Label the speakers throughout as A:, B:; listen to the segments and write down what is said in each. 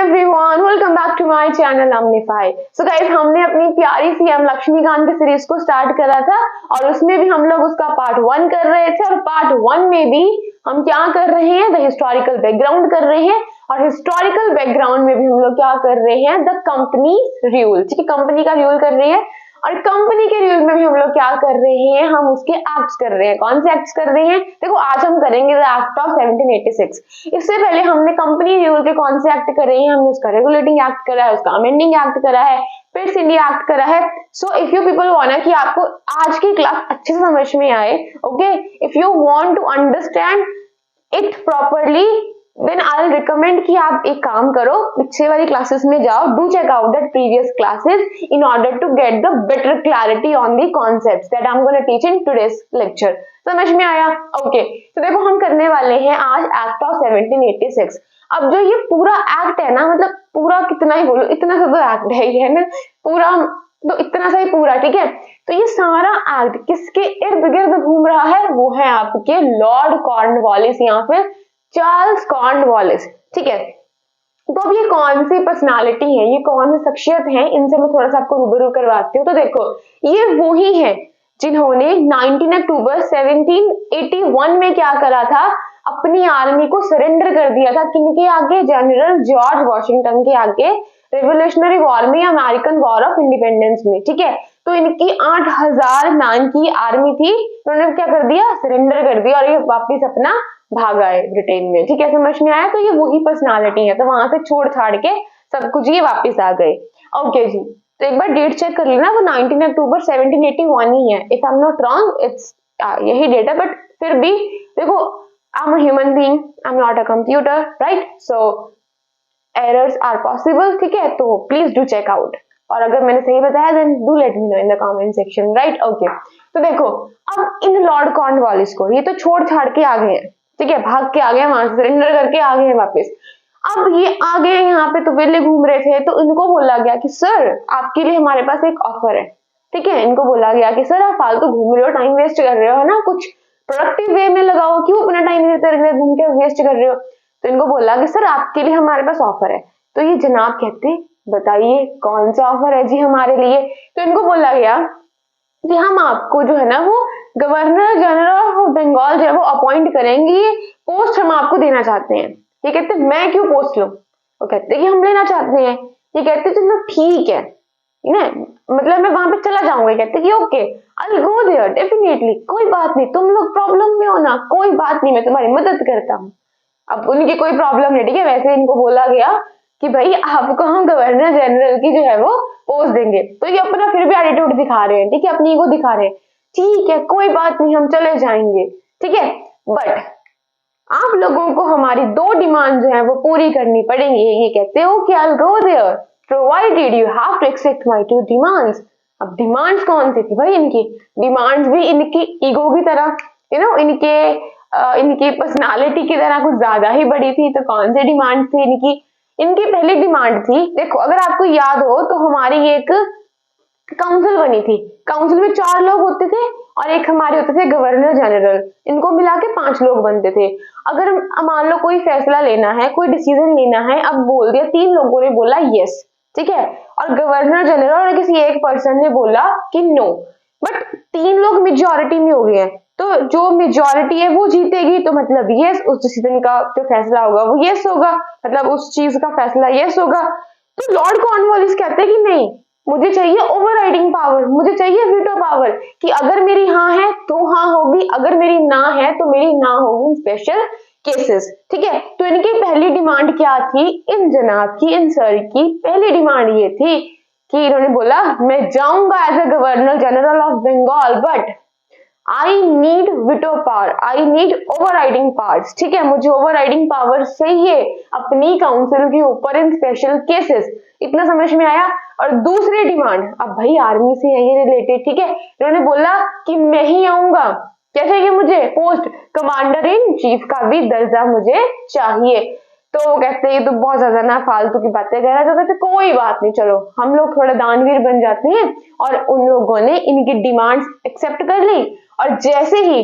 A: Everyone, welcome back to my channel Amnify. So guys, हमने अपनी प्यारी सी एम लक्ष्मीकांत की सीरीज को स्टार्ट करा था और उसमें भी हम लोग उसका पार्ट 1 कर रहे थे और पार्ट 1 में भी हम क्या कर रहे हैं, द हिस्टोरिकल बैकग्राउंड कर रहे हैं और हिस्टोरिकल बैकग्राउंड में भी हम लोग क्या कर रहे हैं, द कंपनी रूल। ठीक है, कंपनी का रूल कर रहे हैं और कंपनी के रूल में भी हम लोग क्या कर रहे हैं, हम उसके एक्ट्स कर रहे हैं। कौन से एक्ट्स कर रहे हैं? देखो, आज हम करेंगे द एक्ट ऑफ 1786। इससे पहले हमने कंपनी रूल के कौन से एक्ट करे हैं, हमने उसका रेगुलेटिंग एक्ट करा है, उसका अमेंडिंग एक्ट करा है, फिर सिंडी एक्ट करा है। So if you people want कि आपको आज की क्लास अच्छे से समझ में आए, okay, if you want to understand it properly, then I will recommend कि आप एक काम करो, पीछे वाली क्लासेस में जाओ, do check out that previous classes in order to get the better clarity on the concepts that I am gonna teach in today's lecture. समझ में आया? ओके, तो देखो हम करने वाले हैं आज एक्ट ऑफ 1786। अब जो ये पूरा एक्ट है ना, मतलब पूरा कितना ही बोलो, इतना सा तो एक्ट है ये, है ना, पूरा तो इतना सा ही पूरा, ठीक है। तो ये सारा एक्ट किसके इर्द गिर्द घूम रहा है? वो है आपके लॉर्ड कॉर्नवालिस या फिर चार्ल्स कॉर्नवालिस। ठीक है, तो अब ये कौन सी पर्सनालिटी है, ये कौन सी शख्सियत है, इनसे मैं थोड़ा सा आपको रूबरू करवाती हूँ। तो देखो, ये वही है जिन्होंने 19 अक्टूबर 1781 में क्या करा था, अपनी आर्मी को सरेंडर कर दिया था। किनके आगे? जनरल जॉर्ज वॉशिंगटन के आगे, रेवोल्यूशनरी वॉर में, अमेरिकन वॉर ऑफ इंडिपेंडेंस में। ठीक है, तो इनकी 8000 मैन की आर्मी थी, उन्होंने क्या कर दिया, सरेंडर कर दिया और ये वापिस अपना भाग आए ब्रिटेन में। ठीक है, समझ में आया? तो ये वही पर्सनालिटी है, तो वहां से छोड़ छाड़ के सब कुछ ये वापिस आ गए। ओके जी, तो एक बार डेट चेक कर लेना, वो 19 अक्टूबर 1781 ही है। If I am not wrong, it's यही डेट है, बट फिर भी देखो, I am a human being, I am not a computer, right? So errors are possible. ठीक है, तो प्लीज डू चेक आउट, और अगर मैंने सही बताया then do let me know in the comment section, right? Okay, तो देखो, अब इन लॉर्ड कॉर्नवालिस को ये तो छोड़ छाड़ के आ गए हैं, ठीक है, भाग के आ गए, वहां से सरेंडर करके आ गए वापस। अब ये आ गए यहाँ पे, तो वेले घूम रहे थे, तो इनको बोला गया कि सर, आपके लिए हमारे पास एक ऑफर है। ठीक है, इनको बोला गया कि सर, आप फालतू घूम रहे हो, टाइम वेस्ट कर रहे हो, है ना, कुछ प्रोडक्टिव वे में लगाओ, क्यों अपना टाइम घूम के वेस्ट कर रहे हो। तो इनको बोला कि सर, आपके लिए हमारे पास ऑफर है। तो ये जनाब कहते, बताइए कौन सा ऑफर है जी हमारे लिए। तो इनको बोला गया कि हम आपको जो है ना, वो गवर्नर जनरल ऑफ बंगाल जो है वो अपॉइंट करेंगे, ये पोस्ट हम आपको देना चाहते हैं। ये कहते, मैं क्यों पोस्ट लूं? वो कहते कि हम लेना चाहते हैं। ये कहते चलो ठीक है ना, मतलब मैं वहां पे चला जाऊंगा। कहते कि okay, I will go there definitely, कोई बात नहीं, तुम लोग प्रॉब्लम में हो ना, कोई बात नहीं, मैं तुम्हारी मदद करता हूँ। अब उनकी कोई प्रॉब्लम नहीं, ठीक है, वैसे इनको बोला गया कि भाई आपको हम गवर्नर जनरल की जो है वो पोस्ट देंगे। तो ये अपना फिर भी एटीट्यूड दिखा रहे हैं, ठीक है, अपनी ईगो दिखा रहे हैं। ठीक है, कोई बात नहीं, हम चले जाएंगे। ठीक है, बट आप लोगों को हमारी 2 डिमांड जो है वो पूरी करनी पड़ेंगी। ये कहते हो कि I will go there provided you have to accept my 2 demands. अब डिमांड्स कौन सी थी भाई? इनकी डिमांड्स भी इनकी ईगो की तरह, यू नो, इनकी पर्सनालिटी की तरह कुछ ज्यादा ही बड़ी थी। तो कौन सी डिमांड थी इनकी? इनकी पहली डिमांड थी, देखो अगर आपको याद हो तो हमारी एक काउंसिल बनी थी, काउंसिल में 4 लोग होते थे और एक हमारे होते थे गवर्नर जनरल, इनको मिला के 5 लोग बनते थे। अगर मान लो कोई फैसला लेना है, कोई डिसीजन लेना है, अब बोल दिया, 3 लोगों ने बोला यस, ठीक है, और गवर्नर जनरल और किसी एक पर्सन ने बोला कि नो, बट 3 लोग मेजॉरिटी में हो गए हैं, तो जो मेजॉरिटी है वो जीतेगी, तो मतलब यस, उस डिसीजन का जो फैसला होगा वो यस होगा, मतलब उस चीज का फैसला यस होगा। तो लॉर्ड कॉर्नवालिस कहते हैं कि नहीं, मुझे चाहिए ओवरराइडिंग पावर, मुझे चाहिए वीटो पावर, कि अगर मेरी हाँ है तो हाँ होगी, अगर मेरी ना है तो मेरी ना होगी इन स्पेशल केसेस। ठीक है, तो इनकी पहली डिमांड क्या थी? इन जनाब की, इन सर की पहली डिमांड ये थी कि इन्होंने बोला, मैं जाऊंगा as a governor general of Bengal, but I need veto power, I need overriding powers. ठीक है, मुझे ओवरराइडिंग पावर चाहिए अपनी काउंसिल के ऊपर इन स्पेशल केसेस। इतना समझ में आया? और दूसरी डिमांड, अब भाई आर्मी से है ये रिलेटेड, ठीक है, इन्होंने बोला कि मैं ही आऊंगा, क्या चाहिए मुझे? पोस्ट कमांडर इन चीफ का भी दर्जा मुझे चाहिए। तो कहते ये तो बहुत ज्यादा ना फालतू की बातें कह रहा है। तो कहते कोई बात नहीं, चलो हम लोग थोड़ा दानवीर बन जाते हैं, और उन लोगों ने इनकी डिमांड्स एक्सेप्ट कर ली। और जैसे ही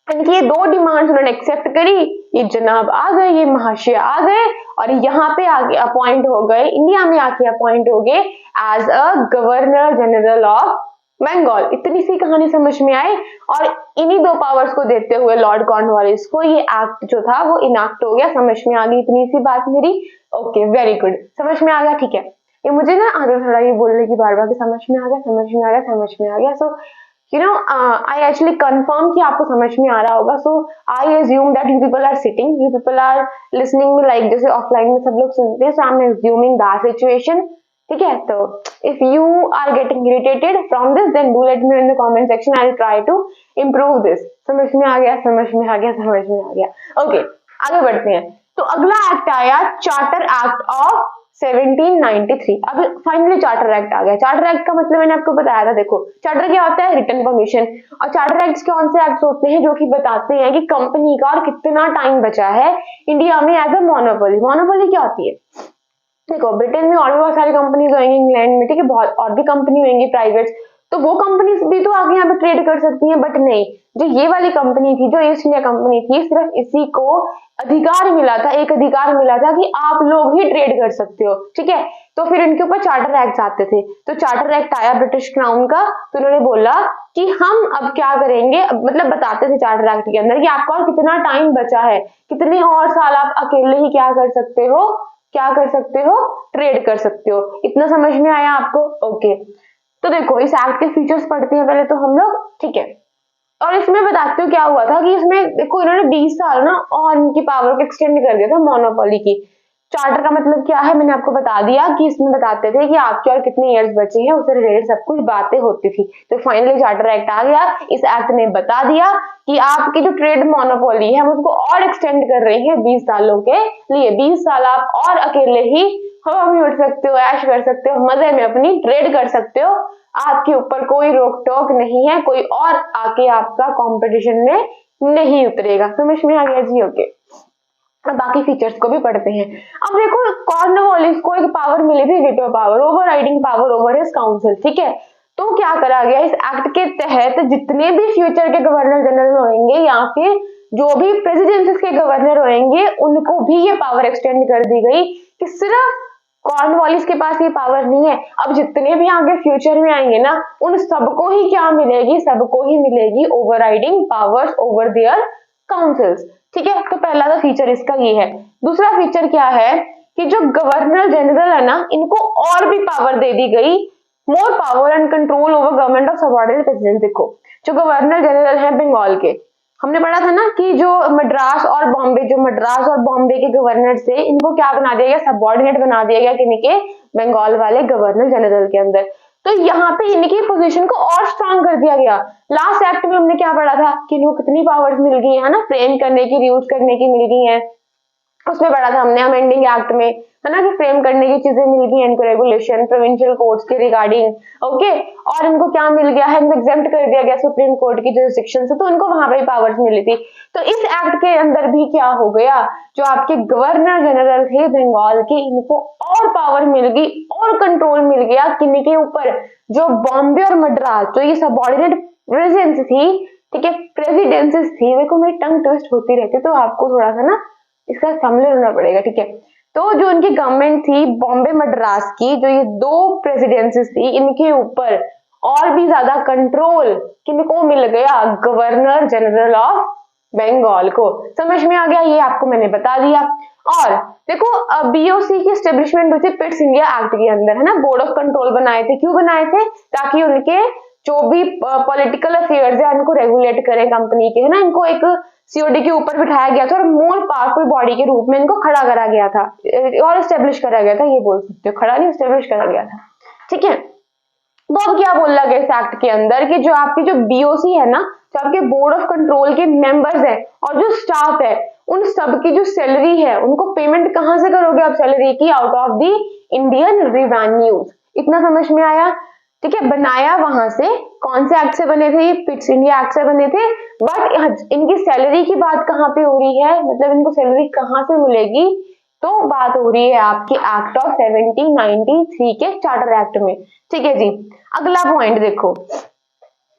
A: इनकी ये 2 डिमांड्स उन्होंने एक्सेप्ट करी, ये जनाब आ गए, ये महाशय आ गए और यहाँ पे आगे अपॉइंट हो गए, इंडिया में आके अपॉइंट हो गए as a governor general of Bengal. इतनी सी कहानी समझ में आई और इन्हीं दो पावर्स को देते हुए लॉर्ड कॉर्नवालिस को ये एक्ट जो था वो इनैक्ट हो गया। समझ में आ गई इतनी सी बात मेरी? ओके, वेरी गुड, समझ में आ गया। ठीक है, ये मुझे ना आगे थोड़ा ये बोलने की बार बार समझ में आ गया, समझ में आ गया, समझ में आ गया। So you know I actually confirm कि आपको समझ में आ रहा होगा। So I assume that you people are sitting, you people are listening में, लाइक जैसे ऑफलाइन में सब लोग सुनते हैं। So I am assuming that situation. ठीक है, तो if you are getting irritated from this then do let me in the comment section, I will try to improve this. समझ में आ गया, समझ में आ गया, समझ में आ गया। ओके, आगे बढ़ते हैं। तो अगला एक्ट आया चार्टर एक्ट ऑफ 1793। अब फाइनली चार्टर एक्ट आ गया। चार्टर एक्ट का मतलब मैंने आपको बताया था। देखो, चार्टर क्या होता है? Written permission. और चार्टर एक्ट कौन से एक्ट होते हैं जो कि बताते हैं कि कंपनी का और कितना टाइम बचा है इंडिया में एज अ मोनोपोली। मोनोपोली क्या होती है? देखो, ब्रिटेन में और भी बहुत सारी कंपनीज होंगी, इंग्लैंड में, ठीक है, बहुत और भी कंपनी होंगी प्राइवेट, तो वो कंपनीज भी तो आगे यहाँ पे ट्रेड कर सकती हैं। बट नहीं, जो ये वाली कंपनी थी, जो ईस्ट इंडिया कंपनी थी, सिर्फ इसी को अधिकार मिला था, एक अधिकार मिला था कि आप लोग ही ट्रेड कर सकते हो। ठीक है, तो फिर इनके ऊपर चार्टर एक्ट आते थे। तो चार्टर एक्ट आया ब्रिटिश क्राउन का, तो उन्होंने बोला कि हम अब क्या करेंगे, मतलब बताते थे चार्टर एक्ट के अंदर कि आपका और कितना टाइम बचा है, कितने और साल आप अकेले ही क्या कर सकते हो, क्या कर सकते हो, ट्रेड कर सकते हो। इतना समझ में आया आपको? ओके, तो देखो इस एक्ट के फीचर्स पढ़ते हैं पहले तो हम लोग। ठीक है, और इसमें बताते हो क्या हुआ था कि इसमें देखो इन्होंने 20 साल ना और इनकी पावर को एक्सटेंड कर दिया था मोनोपोली की। चार्टर का मतलब क्या है मैंने आपको बता दिया कि इसमें बताते थे कि आपके और कितने इयर्स बचे हैं, उससे रिलेटेड सब कुछ बातें होती थी। तो फाइनली चार्टर एक्ट आ गया। इस एक्ट ने बता दिया कि आपकी जो ट्रेड मोनोपोली है हम उसको और एक्सटेंड कर रहे हैं 20 सालों के लिए। 20 साल आप और अकेले ही हवा में उड़ सकते हो, ऐश कर सकते हो, मजे में अपनी ट्रेड कर सकते हो। आपके ऊपर कोई रोक टोक नहीं है, कोई और आके आपका कंपटीशन में नहीं उतरेगा। समझ में आ गया जी? ओके, अब बाकी फीचर्स को भी पढ़ते हैं। अब देखो, कॉर्नवालिस को एक पावर मिली थी, veto power, overriding power over his council. ठीक है, तो क्या करा गया इस एक्ट के तहत, जितने भी फ्यूचर के गवर्नर जनरल होंगे या फिर जो भी प्रेसिडेंसीज के गवर्नर होंगे उनको भी ये पावर एक्सटेंड कर दी गई कि सिर्फ कॉर्नवालिस के पास ये पावर नहीं है, अब जितने भी आगे फ्यूचर में आएंगे ना उन सबको ही क्या मिलेगी, सबको ही मिलेगी overriding powers over their councils. ठीक है, तो पहला तो फीचर इसका ये है। दूसरा फीचर क्या है कि जो गवर्नर जनरल है ना, इनको और भी पावर दे दी गई, more power and control over government of subordinate president. देखो, जो गवर्नर जनरल है बंगाल के, हमने पढ़ा था ना कि जो मद्रास और बॉम्बे के गवर्नर से इनको क्या बना दिया गया, सबऑर्डिनेट बना दिया गया किनके, बंगाल वाले गवर्नर जनरल के अंदर। तो यहाँ पे इनकी पोजीशन को और स्ट्रांग कर दिया गया। लास्ट एक्ट में हमने क्या पढ़ा था कि इनको कितनी पावर्स मिल गई है ना, फ्रेम करने की, रियूज करने की मिल गई है। उसमें पढ़ा था हमने अमेंडिंग एक्ट में, है ना, कि फ्रेम करने की चीजें मिल गई इनको, रेगुलेशन प्रोविंशियल कोर्ट्स के रिगार्डिंग। ओके, और इनको क्या मिल गया है, इनको एग्जेम्प्ट कर दिया गया सुप्रीम कोर्ट की जुरिस्डिक्शन से, तो इनको वहां पे पावर्स मिली थी। तो इस एक्ट के अंदर भी क्या हो गया, जो आपके गवर्नर जनरल थे बंगाल के, इनको और पावर मिल गई और कंट्रोल मिल गया किनके ऊपर, जो बॉम्बे और मद्रास, तो ये सबऑर्डिनेट प्रेसिडेंसी थी, ठीक है, प्रेसिडेंसीज थी। देखो मेरी टंग ट्विस्ट होती रहती है तो आपको थोड़ा सा ना इसका फैमिलियर होना पड़ेगा। ठीक है, तो जो इनकी गवर्नमेंट थी बॉम्बे मद्रास की, जो ये दो प्रेसिडेंसीज थी, इनके ऊपर और भी ज्यादा कंट्रोल किनको मिल गया, गवर्नर जनरल ऑफ बंगाल को। समझ में आ गया? ये आपको मैंने बता दिया। और देखो बीओसी की एस्टेब्लिशमेंट हुई थी पिट्स इंडिया एक्ट के अंदर, है ना, बोर्ड ऑफ कंट्रोल बनाए थे। क्यों बनाए थे? ताकि उनके जो भी पॉलिटिकल अफेयर्स है उनको रेगुलेट करें कंपनी के, है ना, इनको एक सीओडी के ऊपर बिठाया गया था और मोर पावरफुल बॉडी के रूप में इनको खड़ा करा गया था और एस्टेब्लिश करा गया था, ये बोल सकते हो, खड़ा नहीं, एस्टेब्लिश करा गया था। ठीक है, तो अब क्या बोला गया इस एक्ट के अंदर कि जो आपकी जो बीओसी है ना, जो आपके बोर्ड ऑफ कंट्रोल के मेंबर्स हैं और जो स्टाफ है, उन सबकी जो सैलरी है उनको पेमेंट कहां से करोगे आप सैलरी की, out of the Indian revenues. इतना समझ में आया? ठीक है, बनाया वहां से, कौन से एक्ट से बने थे, ये पिट्स इंडिया एक्ट से बने थे। बट इनकी सैलरी की बात कहां पे हो रही है, मतलब इनको सैलरी कहां से मिलेगी, तो बात हो रही है आपकी एक्ट ऑफ 1793 के चार्टर एक्ट में। ठीक है जी, अगला पॉइंट देखो,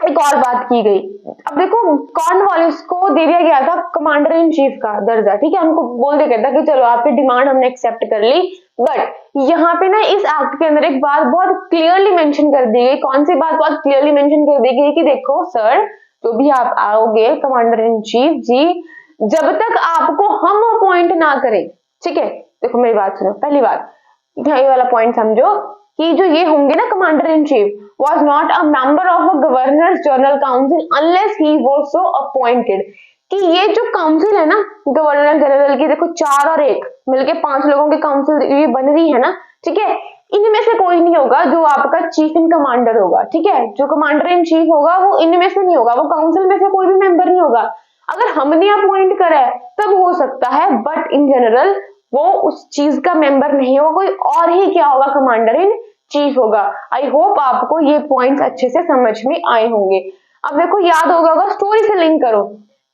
A: एक और बात की गई। अब देखो कॉर्नवालिस को दे दिया गया था कमांडर इन चीफ का दर्जा, ठीक है, उनको बोल दिया गया था कि चलो आपकी डिमांड हमने एक्सेप्ट कर ली। बट यहाँ पे ना इस एक्ट के अंदर एक बात बहुत क्लियरली मेंशन कर दी गई। कौन सी बात बहुत क्लियरली मेंशन कर दी गई कि देखो सर, तो भी आप आओगे कमांडर इन चीफ जी, जब तक आपको हम अपॉइंट ना करें, ठीक है। देखो मेरी बात सुनो, पहली बात ये वाला पॉइंट समझो कि जो ये होंगे ना commander in chief was not a member of a governor's general council unless he was so appointed। कि ये जो काउंसिल है ना गवर्नर जनरल की, देखो 4 और 1 मिलके 5 लोगों की काउंसिल ये बन रही है ना, ठीक है। इनमें से कोई नहीं होगा जो आपका चीफ इन कमांडर होगा, ठीक है। जो कमांडर इन चीफ होगा वो इनमें से नहीं होगा, वो काउंसिल में से कोई भी मेंबर नहीं होगा। अगर हमने अपॉइंट करा है तब हो सकता है, बट इन जनरल वो उस चीज का मेंबर नहीं होगा, कोई और ही क्या होगा, कमांडर इन चीफ होगा। आई होप आपको ये पॉइंट्स अच्छे से समझ में आए होंगे। अब देखो याद होगा स्टोरी से लिंक करो।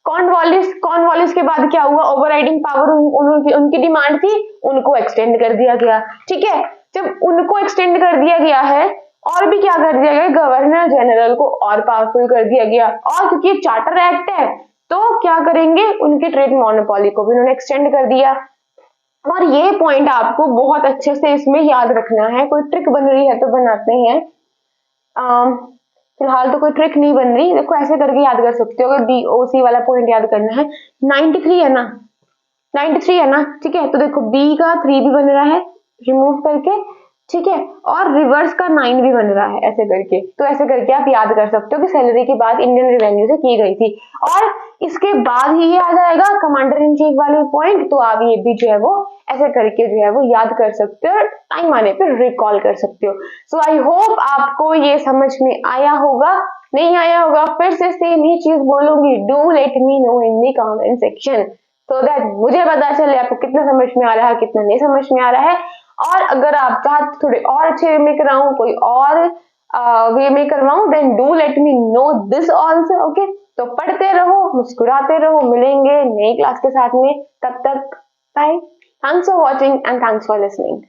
A: कॉर्नवालिस के बाद क्या हुआ, ओवरराइडिंग पावर उनकी डिमांड थी, उनको एक्सटेंड कर दिया गया, ठीक है। जब उनको एक्सटेंड कर दिया गया है और भी क्या कर दिया गया, गवर्नर जनरल को और पावरफुल कर दिया गया। और क्योंकि ये चार्टर एक्ट है तो क्या करेंगे, उनकी ट्रेड मोनोपोली को भी उन्होंने एक्सटेंड कर दिया। और ये पॉइंट आपको बहुत अच्छे से इसमें याद रखना है। कोई ट्रिक बन रही है तो बनाते हैं, फिलहाल तो कोई ट्रिक नहीं बन रही। देखो ऐसे करके याद कर सकते हो, अगर BOC वाला पॉइंट याद करना है। 93 है ना, 93 है ना, ठीक है। तो देखो B का 3 भी बन रहा है रिमूव करके, ठीक है, और रिवर्स का 9 भी बन रहा है ऐसे करके। तो ऐसे करके आप याद कर सकते हो कि सैलरी की बात इंडियन रेवेन्यू से की गई थी। और इसके बाद ही ये आ जाएगा कमांडर इन चीफ वाले पॉइंट, तो आप ये भी जो है वो ऐसे करके जो है वो याद कर सकते हो, टाइम आने पर रिकॉल कर सकते हो। सो आई होप आपको ये समझ में आया होगा। नहीं आया होगा फिर से सेम ही चीज बोलूंगी, do let me know in the comment section so that मुझे पता चले आपको कितना समझ में आ रहा है, कितना नहीं समझ में आ रहा है। और अगर आप चाहते थोड़े और अच्छे वे में कराऊं, कोई और वे में करवाऊं, then do let me know this also, okay. तो पढ़ते रहो, मुस्कुराते रहो, मिलेंगे नई क्लास के साथ में, तब तक bye. Thanks for watching and thanks for listening.